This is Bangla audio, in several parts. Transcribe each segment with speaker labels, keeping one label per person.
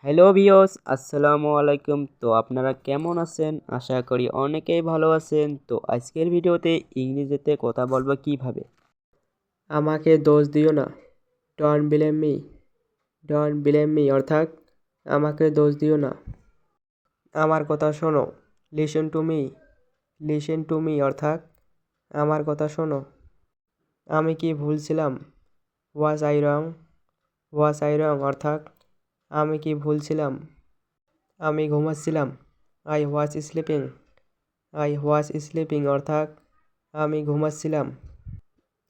Speaker 1: হ্যালো ভিউয়ার্স, আসসালামু আলাইকুম। তো আপনারা কেমন আছেন? আশা করি অনেকেই ভালো আছেন। তো আজকের ভিডিওতে ইংরেজিতে কথা বলবো কিভাবে। আমাকে দোষ দিও না, don't blame me. Don't blame me অর্থাৎ আমাকে দোষ দিও না। আমার কথা শোনো, listen to me. Listen to me অর্থাৎ আমার কথা শোনো। আমি কি ভুল ছিলাম? Was I wrong? Was I রং অর্থাৎ আমি কি ভুল ছিলাম? আমি ঘুমাচ্ছিলাম। I was sleeping. I was sleeping অর্থাৎ আমি ঘুমাচ্ছিলাম।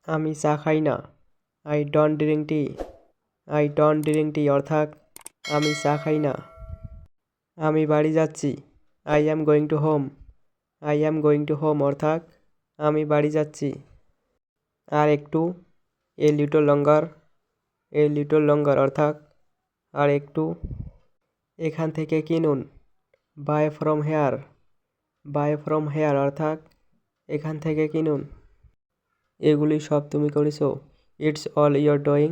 Speaker 1: আমি চা খাই না। I don't drink tea. I don't drink tea অর্থাৎ আমি চা খাই না। আমি বাড়ি যাচ্ছি। I am going to home. I am going to home অর্থাৎ আমি বাড়ি যাচ্ছি। আর একটু, a little longer. A little লঙ্গার অর্থাৎ আর একটু। এখান থেকে কিনুন। Buy from here. Buy from here অর্থাৎ এখান থেকে কিনুন। এগুলি সব তুমি করেছো। It's all your doing.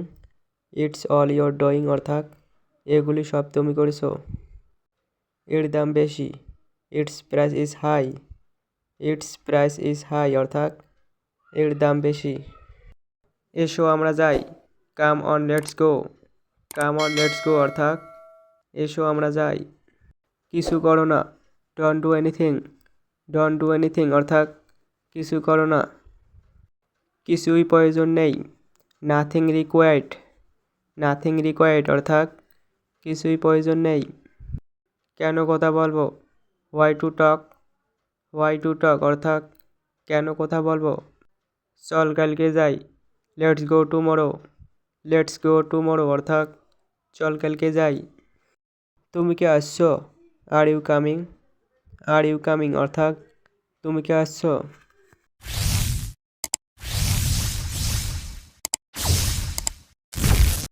Speaker 1: It's all your doing অর্থাৎ এগুলি সব তুমি করেছো। এর দাম বেশি। Its price is high. Its price is high অর্থাৎ এর দাম বেশি। এসো আমরা যাই। Come on let's go. Come on let's go অর্থাৎ এসো আমরা যাই। কিছু করো না। Don't do anything. Don't do anything অর্থাৎ কিছু করো না। কিছুই প্রয়োজন নেই। Nothing required. নাথিং রিকোয়ার্ড অর্থাৎ কিছুই প্রয়োজন নেই। কেন কথা বলবো? Why to talk. Why to talk অর্থাৎ কেন কথা বলবো? চল কালকে যাই। Let's go tomorrow. Let's go tomorrow অর্থাৎ চল কালকে যাই। তুমি কি আসছো? Are you coming. Are you coming অর্থাৎ তুমি কি আসছো?